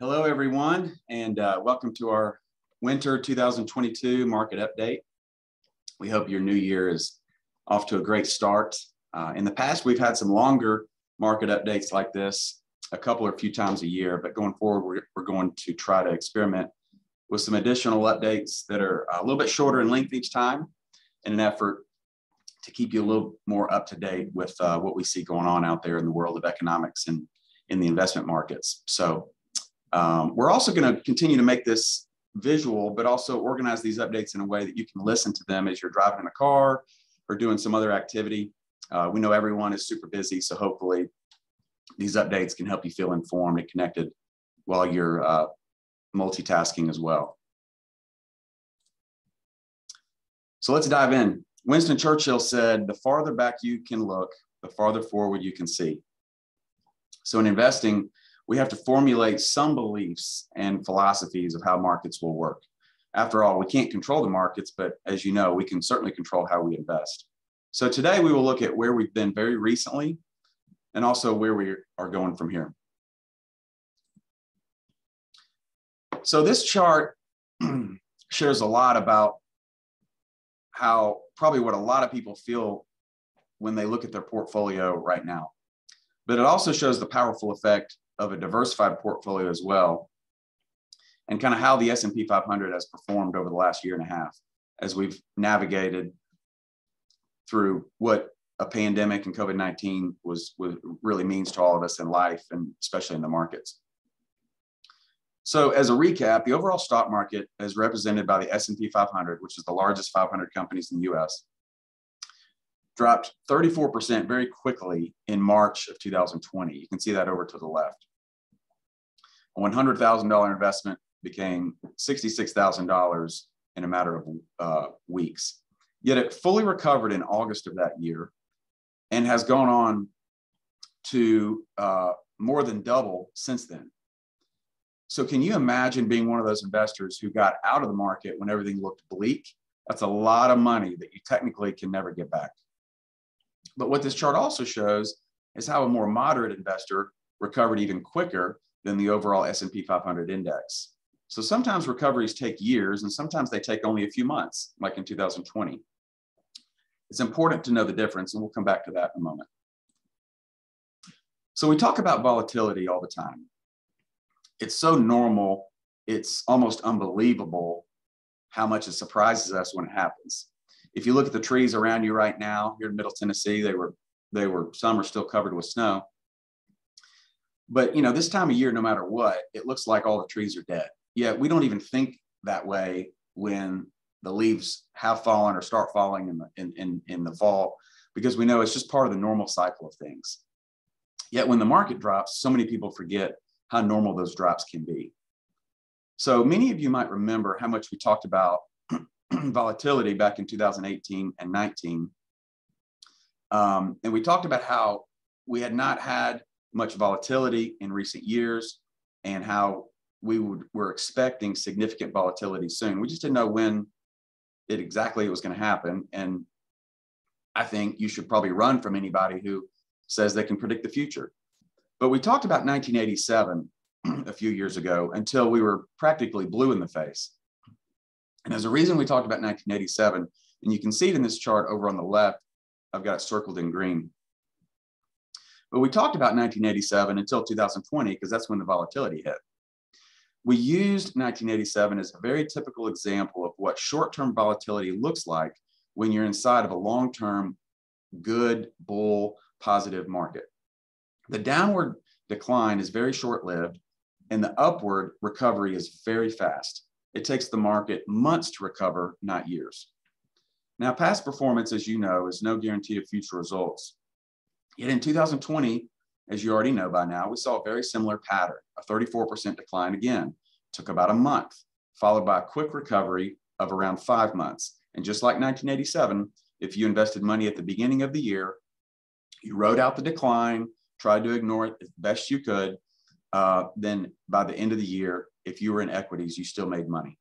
Hello, everyone, and welcome to our winter 2022 market update. We hope your new year is off to a great start. In the past, we've had some longer market updates like this a few times a year, but going forward, we're going to try to experiment with some additional updates that are a little bit shorter in length each time in an effort to keep you a little more up to date with what we see going on out there in the world of economics and in the investment markets. So we're also going to continue to make this visual, but also organize these updates in a way that you can listen to them as you're driving in a car or doing some other activity. We know everyone is super busy, so hopefully these updates can help you feel informed and connected while you're multitasking as well. So let's dive in. Winston Churchill said, "The farther back you can look, the farther forward you can see." So in investing, we have to formulate some beliefs and philosophies of how markets will work. After all, we can't control the markets, but as you know, we can certainly control how we invest. So today we will look at where we've been very recently and also where we are going from here. So this chart shares a lot about how probably what a lot of people feel when they look at their portfolio right now. But it also shows the powerful effect of a diversified portfolio as well, and kind of how the S&P 500 has performed over the last year and a half as we've navigated through what a pandemic and COVID-19 really means to all of us in life, and especially in the markets. So as a recap, the overall stock market is represented by the S&P 500, which is the largest 500 companies in the US, dropped 34% very quickly in March of 2020. You can see that over to the left. A $100,000 investment became $66,000 in a matter of weeks. Yet it fully recovered in August of that year and has gone on to more than double since then. So can you imagine being one of those investors who got out of the market when everything looked bleak? That's a lot of money that you technically can never get back. But what this chart also shows is how a more moderate investor recovered even quicker than the overall S&P 500 index. So sometimes recoveries take years and sometimes they take only a few months, like in 2020. It's important to know the difference, and we'll come back to that in a moment. So we talk about volatility all the time. It's so normal, it's almost unbelievable how much it surprises us when it happens. If you look at the trees around you right now, here in Middle Tennessee, some are still covered with snow. But you know, this time of year, no matter what, it looks like all the trees are dead. Yet we don't even think that way when the leaves have fallen or start falling in the fall, because we know it's just part of the normal cycle of things. Yet when the market drops, so many people forget how normal those drops can be. So many of you might remember how much we talked about volatility back in 2018 and 19. And we talked about how we had not had much volatility in recent years and how we're expecting significant volatility soon. We just didn't know when exactly it was going to happen. And I think you should probably run from anybody who says they can predict the future. But we talked about 1987 a few years ago until we were practically blue in the face. And there's a reason we talked about 1987, and you can see it in this chart over on the left. I've got it circled in green. But we talked about 1987 until 2020 because that's when the volatility hit. We used 1987 as a very typical example of what short-term volatility looks like when you're inside of a long-term, good, bull, positive market. The downward decline is very short-lived, and the upward recovery is very fast. It takes the market months to recover, not years. Now, past performance, as you know, is no guarantee of future results. Yet in 2020, as you already know by now, we saw a very similar pattern, a 34% decline again. It took about a month, followed by a quick recovery of around 5 months. And just like 1987, if you invested money at the beginning of the year, you rode out the decline, tried to ignore it as best you could, then by the end of the year, if you were in equities, you still made money.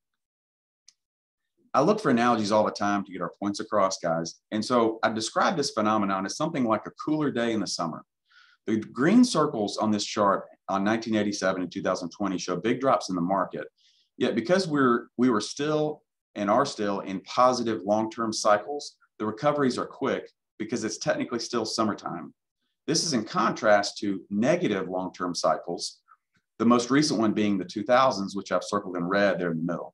I look for analogies all the time to get our points across, guys. And so I describe this phenomenon as something like a cooler day in the summer. The green circles on this chart on 1987 and 2020 show big drops in the market. Yet because we were still and are still in positive long-term cycles, the recoveries are quick because it's technically still summertime. This is in contrast to negative long-term cycles, the most recent one being the 2000s, which I've circled in red there in the middle.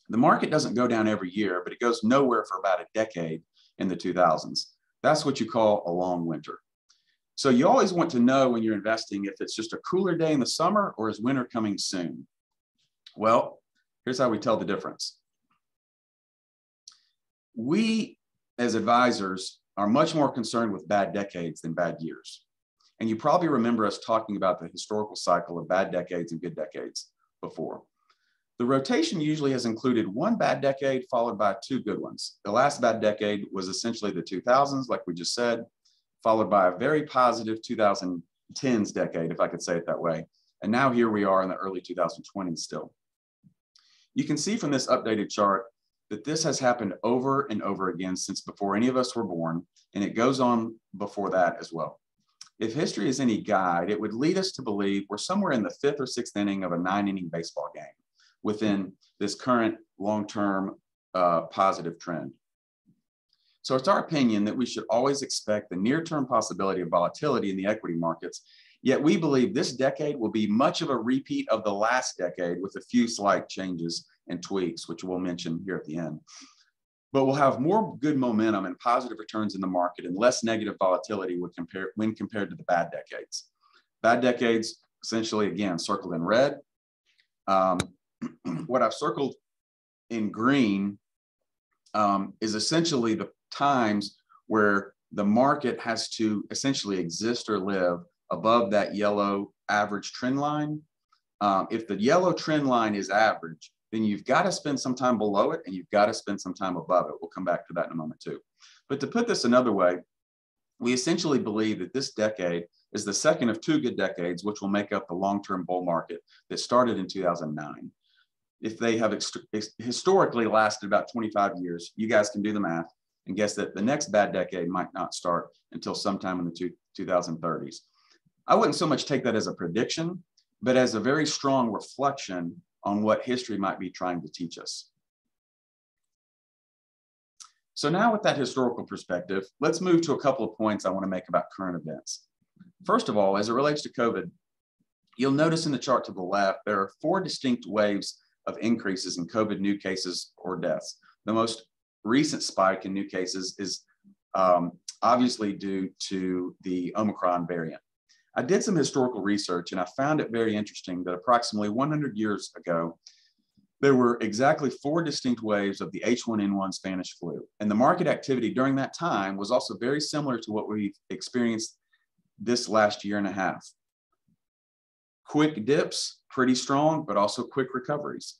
The market doesn't go down every year, but it goes nowhere for about a decade in the 2000s. That's what you call a long winter. So you always want to know when you're investing if it's just a cooler day in the summer or is winter coming soon. Well, here's how we tell the difference. We, as advisors, are much more concerned with bad decades than bad years. And you probably remember us talking about the historical cycle of bad decades and good decades before. The rotation usually has included one bad decade followed by two good ones. The last bad decade was essentially the 2000s, like we just said, followed by a very positive 2010s decade, if I could say it that way. And now here we are in the early 2020s still. You can see from this updated chart that this has happened over and over again since before any of us were born, and it goes on before that as well. If history is any guide, it would lead us to believe we're somewhere in the 5th or 6th inning of a 9-inning baseball game within this current long-term positive trend. So it's our opinion that we should always expect the near-term possibility of volatility in the equity markets, yet we believe this decade will be much of a repeat of the last decade with a few slight changes and tweaks, which we'll mention here at the end. But we'll have more good momentum and positive returns in the market and less negative volatility when compared to the bad decades. Bad decades, essentially, again, circled in red. What I've circled in green is essentially the times where the market has to essentially exist or live above that yellow average trend line. If the yellow trend line is average, then you've got to spend some time below it and you've got to spend some time above it. We'll come back to that in a moment too. But to put this another way, we essentially believe that this decade is the second of two good decades, which will make up the long-term bull market that started in 2009. If they have historically lasted about 25 years, you guys can do the math and guess that the next bad decade might not start until sometime in the 2030s. I wouldn't so much take that as a prediction, but as a very strong reflection on what history might be trying to teach us. So now with that historical perspective, let's move to a couple of points I want to make about current events. First of all, as it relates to COVID, you'll notice in the chart to the left, there are 4 distinct waves of increases in COVID new cases or deaths. The most recent spike in new cases is obviously due to the Omicron variant. I did some historical research and I found it very interesting that approximately 100 years ago, there were exactly 4 distinct waves of the H1N1 Spanish flu. And the market activity during that time was also very similar to what we've experienced this last year and a half. Quick dips, pretty strong, but also quick recoveries.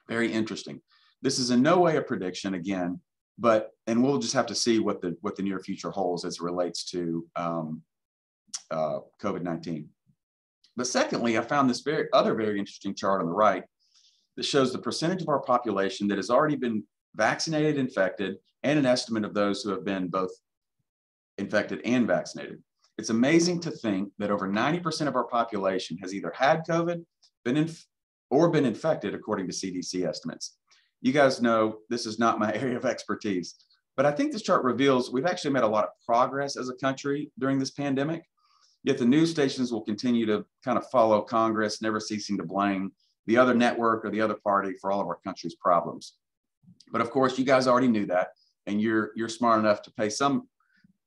Very interesting. This is in no way a prediction again, and we'll just have to see what the near future holds as it relates to COVID-19. But secondly, I found this very interesting chart on the right that shows the percentage of our population that has already been vaccinated, infected, and an estimate of those who have been both infected and vaccinated. It's amazing to think that over 90% of our population has either had COVID, been infected, according to CDC estimates. You guys know this is not my area of expertise, but I think this chart reveals we've actually made a lot of progress as a country during this pandemic. Yet the news stations will continue to kind of follow Congress, never ceasing to blame the other network or the other party for all of our country's problems. But of course, you guys already knew that, and you're smart enough to pay some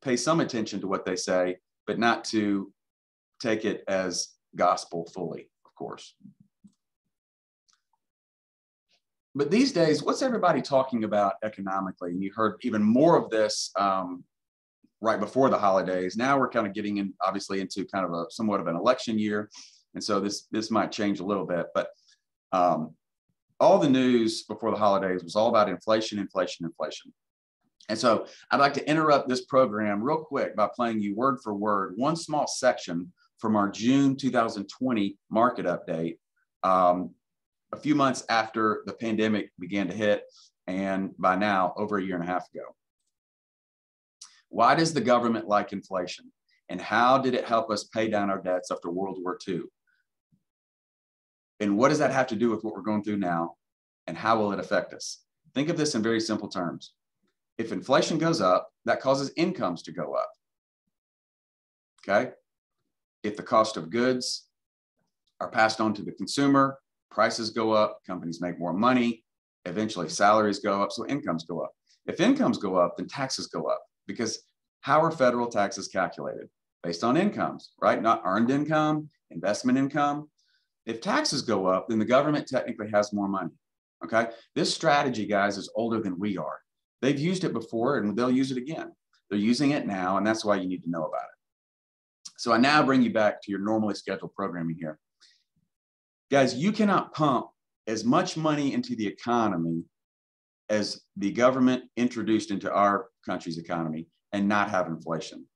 attention to what they say, but not to take it as gospel fully, of course. But these days, what's everybody talking about economically? And you heard even more of this right before the holidays. Now we're kind of getting in, obviously, into kind of somewhat of an election year. And so this might change a little bit, but all the news before the holidays was all about inflation, inflation, inflation. And so I'd like to interrupt this program real quick by playing you word for word, one small section from our June 2020 market update, a few months after the pandemic began to hit, and by now, over a year and a half ago. Why does the government like inflation? And how did it help us pay down our debts after World War II? And what does that have to do with what we're going through now? And how will it affect us? Think of this in very simple terms. If inflation goes up, that causes incomes to go up. Okay? If the cost of goods are passed on to the consumer, prices go up, companies make more money, eventually salaries go up, so incomes go up. If incomes go up, then taxes go up, because how are federal taxes calculated? Based on incomes, right? Not earned income, investment income. If taxes go up, then the government technically has more money, okay? This strategy, guys, is older than we are. They've used it before and they'll use it again. They're using it now, and that's why you need to know about it. So I now bring you back to your normally scheduled programming here. Guys, you cannot pump as much money into the economy as the government introduced into our country's economy and not have inflation.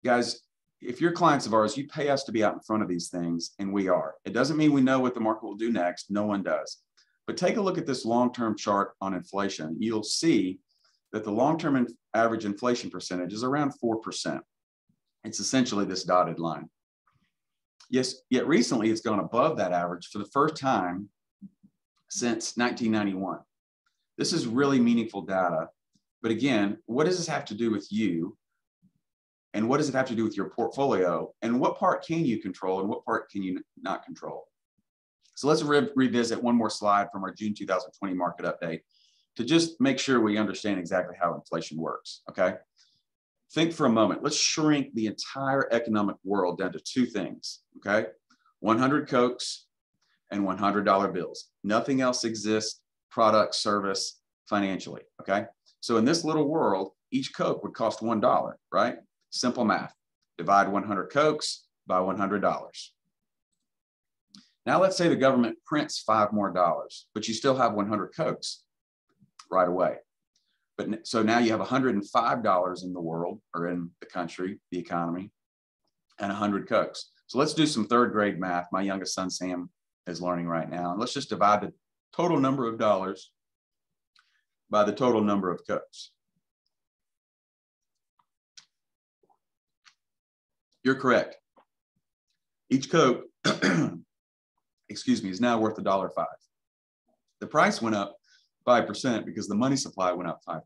Guys, if you're clients of ours, you pay us to be out in front of these things, and we are. It doesn't mean we know what the market will do next. No one does. But take a look at this long-term chart on inflation. You'll see that the long-term average inflation percentage is around 4%. It's essentially this dotted line. Yes, yet recently it's gone above that average for the first time since 1991. This is really meaningful data. But again, what does this have to do with you? And what does it have to do with your portfolio? And what part can you control and what part can you not control? So let's revisit one more slide from our June 2020 market update to just make sure we understand exactly how inflation works, okay? Think for a moment. Let's shrink the entire economic world down to two things, okay? 100 Cokes and $100 bills. Nothing else exists, product, service, financially, okay? So in this little world, each Coke would cost $1, right? Simple math. Divide 100 Cokes by $100. Now let's say the government prints $5 more, but you still have 100 Cokes right away. But so now you have $105 in the world, or in the country, the economy, and 100 Cokes. So let's do some third grade math. My youngest son, Sam, is learning right now. And let's just divide the total number of dollars by the total number of Cokes. You're correct. Each Coke, excuse me, is now worth $1.05. The price went up 5% because the money supply went up 5%.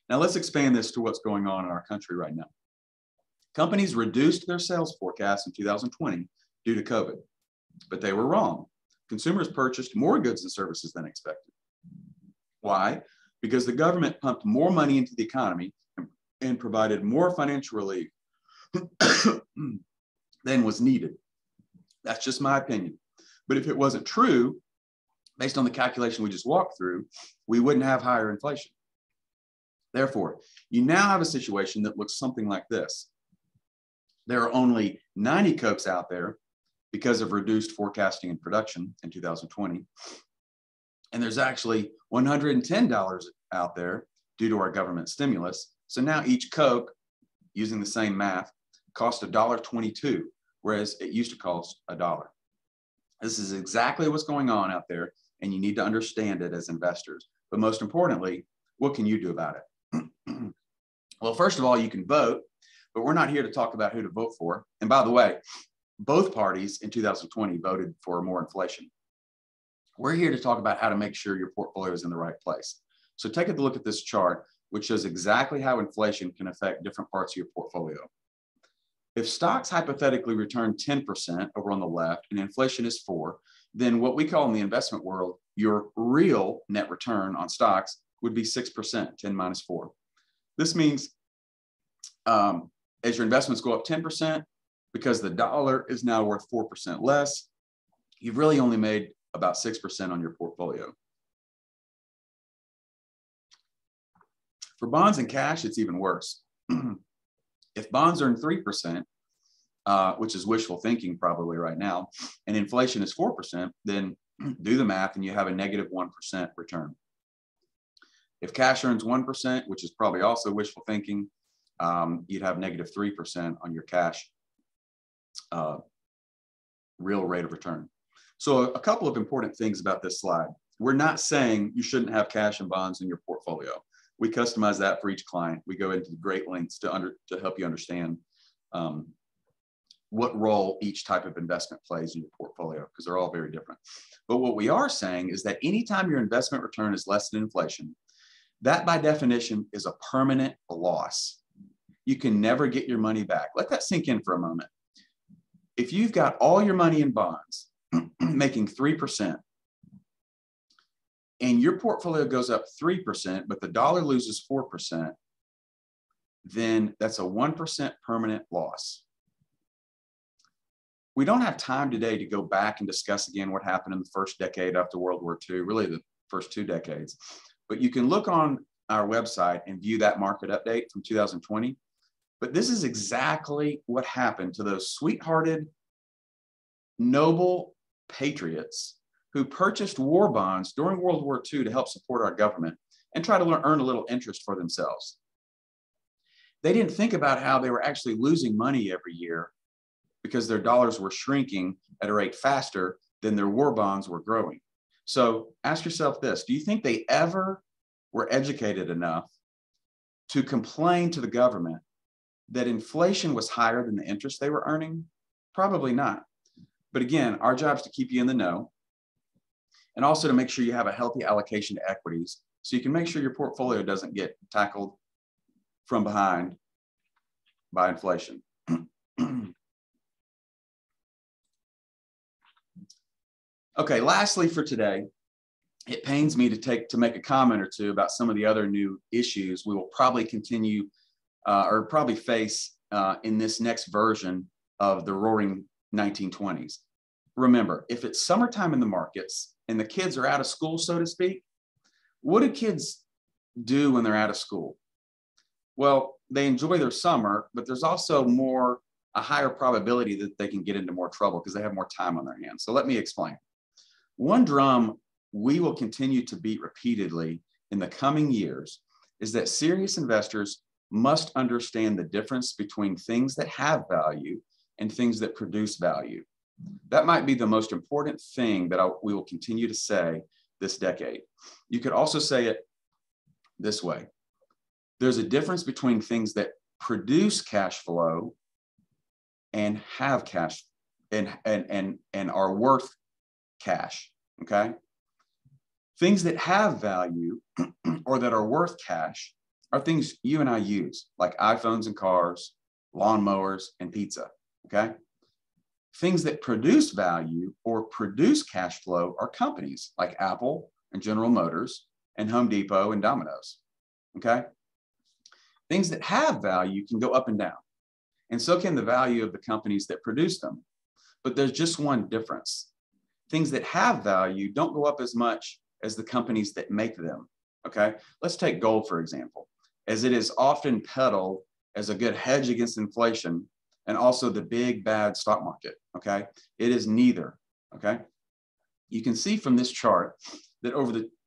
Now let's expand this to what's going on in our country right now. Companies reduced their sales forecast in 2020 due to COVID, but they were wrong. Consumers purchased more goods and services than expected. Why? Because the government pumped more money into the economy and provided more financial relief than was needed. That's just my opinion. But if it wasn't true, based on the calculation we just walked through, we wouldn't have higher inflation. Therefore, you now have a situation that looks something like this. There are only 90 Cokes out there because of reduced forecasting and production in 2020. And there's actually $110 out there due to our government stimulus. So now each Coke, using the same math, costs $1.22, whereas it used to cost $1. This is exactly what's going on out there, and you need to understand it as investors. But most importantly, what can you do about it? Well, first of all, you can vote, but we're not here to talk about who to vote for. And by the way, both parties in 2020 voted for more inflation. We're here to talk about how to make sure your portfolio is in the right place. So take a look at this chart, which shows exactly how inflation can affect different parts of your portfolio. If stocks hypothetically return 10% over on the left and inflation is 4%, then what we call in the investment world, your real net return on stocks would be 6%, 10 minus 4. This means as your investments go up 10%, because the dollar is now worth 4% less, you've really only made about 6% on your portfolio. For bonds and cash, it's even worse. If bonds earn 3%, which is wishful thinking probably right now, and inflation is 4%, then do the math and you have a negative 1% return. If cash earns 1%, which is probably also wishful thinking, you'd have negative 3% on your cash real rate of return. So a couple of important things about this slide. We're not saying you shouldn't have cash and bonds in your portfolio. We customize that for each client. We go into great lengths to help you understand what role each type of investment plays in your portfolio, because they're all very different. But what we are saying is that anytime your investment return is less than inflation, that by definition is a permanent loss. You can never get your money back. Let that sink in for a moment. If you've got all your money in bonds making 3%, and your portfolio goes up 3%, but the dollar loses 4%, then that's a 1% permanent loss. We don't have time today to go back and discuss again what happened in the first decade after World War II, really the first 2 decades. But you can look on our website and view that market update from 2020. But this is exactly what happened to those sweethearted, noble patriots who purchased war bonds during World War II to help support our government and try to earn a little interest for themselves. They didn't think about how they were actually losing money every year because their dollars were shrinking at a rate faster than their war bonds were growing. So ask yourself this: do you think they ever were educated enough to complain to the government that inflation was higher than the interest they were earning? Probably not. But again, our job is to keep you in the know and also to make sure you have a healthy allocation to equities so you can make sure your portfolio doesn't get tackled from behind by inflation. Okay, lastly for today, it pains me to make a comment or two about some of the other new issues we will probably continue or probably face in this next version of the Roaring 1920s. Remember, if it's summertime in the markets and the kids are out of school, so to speak, what do kids do when they're out of school? Well, they enjoy their summer, but there's also a higher probability that they can get into more trouble because they have more time on their hands. So let me explain. One drum we will continue to beat repeatedly in the coming years is that serious investors must understand the difference between things that have value and things that produce value. That might be the most important thing that we will continue to say this decade. You could also say it this way. There's a difference between things that produce cash flow and have cash and are worth cash, okay? Things that have value or that are worth cash are things you and I use, like iPhones and cars, lawnmowers, and pizza, okay? Things that produce value or produce cash flow are companies like Apple and General Motors and Home Depot and Domino's, okay? Things that have value can go up and down, and so can the value of the companies that produce them. But there's just one difference. Things that have value don't go up as much as the companies that make them, okay? Let's take gold, for example, as it is often peddled as a good hedge against inflation and also the big bad stock market, okay? It is neither, okay? You can see from this chart that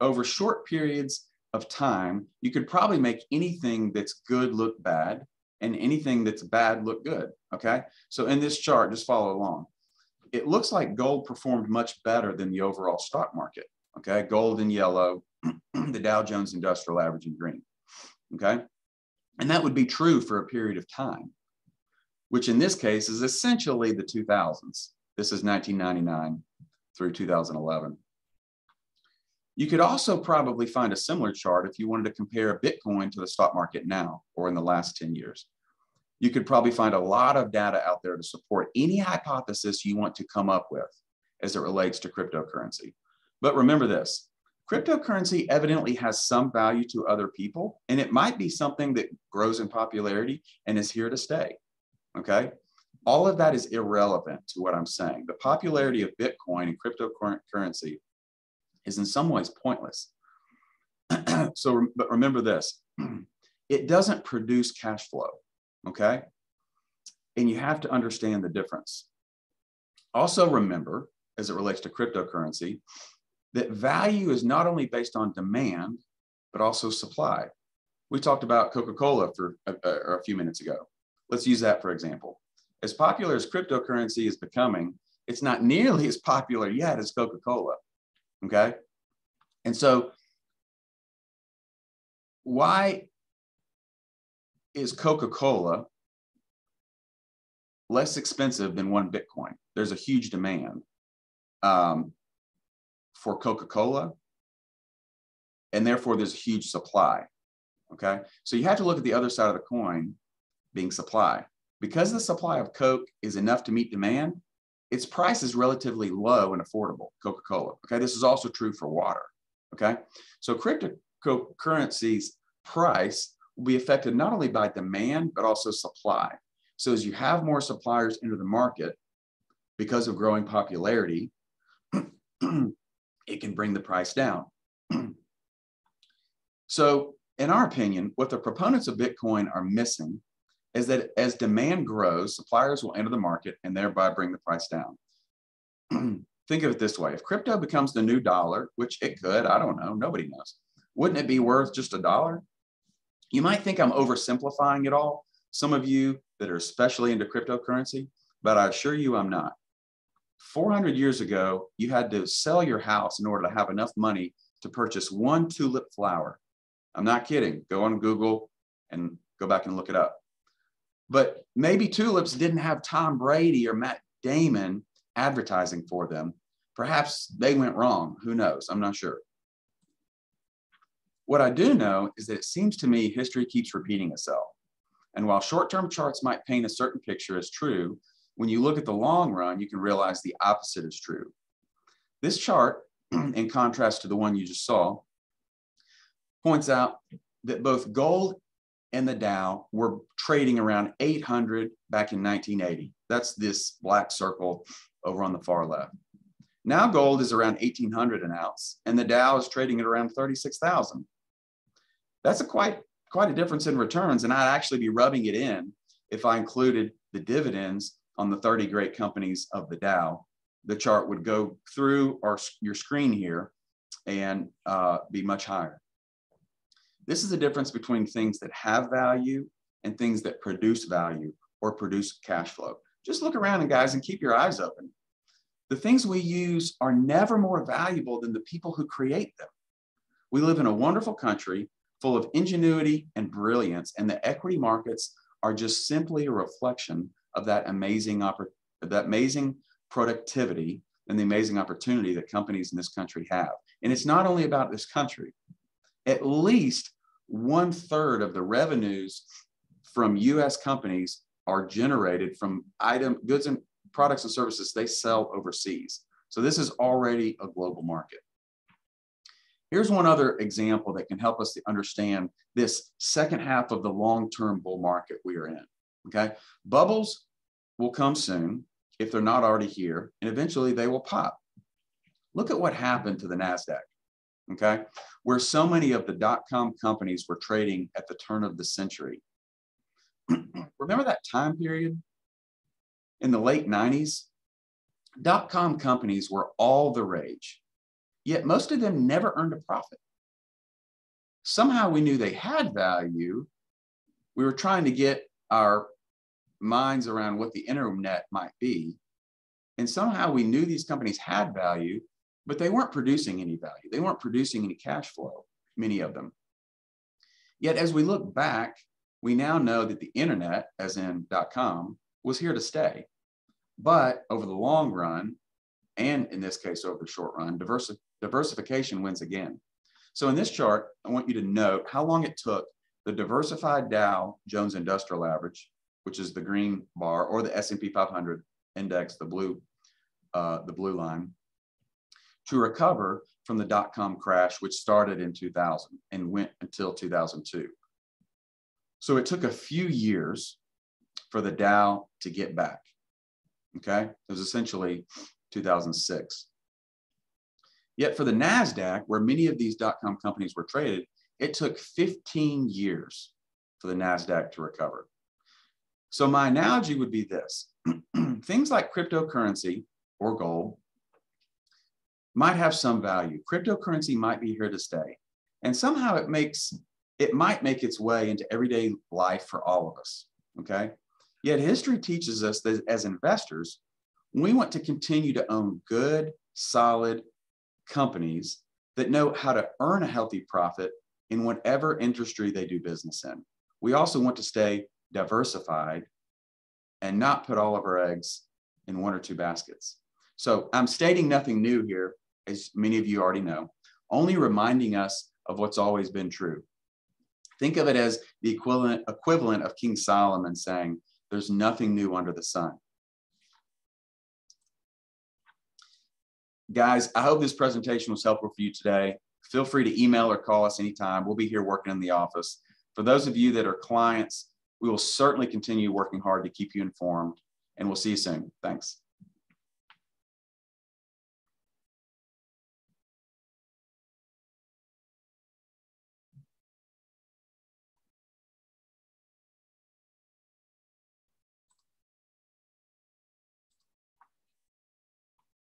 over short periods of time, you could probably make anything that's good look bad and anything that's bad look good, okay? So in this chart, just follow along. It looks like gold performed much better than the overall stock market, okay? Gold in yellow, the Dow Jones Industrial Average in green, okay? And that would be true for a period of time, which in this case is essentially the 2000s. This is 1999 through 2011. You could also probably find a similar chart if you wanted to compare Bitcoin to the stock market now or in the last 10 years. You could probably find a lot of data out there to support any hypothesis you want to come up with as it relates to cryptocurrency. But remember this, cryptocurrency evidently has some value to other people, and it might be something that grows in popularity and is here to stay, okay? All of that is irrelevant to what I'm saying. The popularity of Bitcoin and cryptocurrency is in some ways pointless. But remember this, it doesn't produce cash flow, okay? And you have to understand the difference. Also remember, as it relates to cryptocurrency, that value is not only based on demand, but also supply. We talked about Coca-Cola for a few minutes ago. Let's use that for example. As popular as cryptocurrency is becoming, it's not nearly as popular yet as Coca-Cola, okay? And so why is Coca-Cola less expensive than one Bitcoin? There's a huge demand for Coca-Cola, and therefore there's a huge supply. Okay, so you have to look at the other side of the coin, being supply. Because the supply of Coke is enough to meet demand, its price is relatively low and affordable, Coca-Cola. Okay, this is also true for water. Okay, so cryptocurrency's price will be affected not only by demand, but also supply. So as you have more suppliers enter the market because of growing popularity, it can bring the price down. So in our opinion, what the proponents of Bitcoin are missing is that as demand grows, suppliers will enter the market and thereby bring the price down. Think of it this way. If crypto becomes the new dollar, which it could, I don't know, nobody knows, wouldn't it be worth just $1? You might think I'm oversimplifying it all, some of you that are especially into cryptocurrency, but I assure you I'm not. 400 years ago, you had to sell your house in order to have enough money to purchase one tulip flower. I'm not kidding. Go on Google and go back and look it up. But maybe tulips didn't have Tom Brady or Matt Damon advertising for them. Perhaps they went wrong. Who knows? I'm not sure. What I do know is that it seems to me history keeps repeating itself. And while short-term charts might paint a certain picture as true, when you look at the long run, you can realize the opposite is true. This chart, in contrast to the one you just saw, points out that both gold and the Dow were trading around 800 back in 1980. That's this black circle over on the far left. Now gold is around 1,800 an ounce, and the Dow is trading at around 36,000. That's quite a difference in returns, and I'd actually be rubbing it in if I included the dividends on the 30 great companies of the Dow. The chart would go through your screen here and be much higher. This is the difference between things that have value and things that produce value or produce cash flow. Just look around, and guys, and keep your eyes open. The things we use are never more valuable than the people who create them. We live in a wonderful country full of ingenuity and brilliance, and the equity markets are just simply a reflection of that amazing productivity and the amazing opportunity that companies in this country have. And it's not only about this country. At least 1/3 of the revenues from US companies are generated from goods and products and services they sell overseas. So this is already a global market. Here's one other example that can help us to understand this second half of the long-term bull market we are in, okay? Bubbles will come soon if they're not already here, and eventually they will pop. Look at what happened to the NASDAQ, okay? Where so many of the dot-com companies were trading at the turn of the century. Remember that time period? In the late 90s, dot-com companies were all the rage, yet most of them never earned a profit. Somehow we knew they had value. We were trying to get our minds around what the internet might be. And somehow we knew these companies had value, but they weren't producing any value. They weren't producing any cash flow, many of them. Yet as we look back, we now know that the internet, as in .com, was here to stay. But over the long run, and in this case over the short run, diversification wins again. So in this chart, I want you to note how long it took the diversified Dow Jones Industrial Average, which is the green bar, or the S&P 500 index, the blue line, to recover from the dot-com crash, which started in 2000 and went until 2002. So it took a few years for the Dow to get back, okay? It was essentially 2006. Yet for the NASDAQ, where many of these dot-com companies were traded, it took 15 years for the NASDAQ to recover. So my analogy would be this. Things like cryptocurrency or gold might have some value. Cryptocurrency might be here to stay. And somehow it might make its way into everyday life for all of us, okay? Yet history teaches us that as investors, we want to continue to own good, solid companies that know how to earn a healthy profit in whatever industry they do business in. We also want to stay diversified and not put all of our eggs in one or two baskets. So I'm stating nothing new here, as many of you already know, only reminding us of what's always been true. Think of it as the equivalent of King Solomon saying, there's nothing new under the sun. Guys, I hope this presentation was helpful for you today. Feel free to email or call us anytime. We'll be here working in the office. For those of you that are clients, we will certainly continue working hard to keep you informed, and we'll see you soon. Thanks.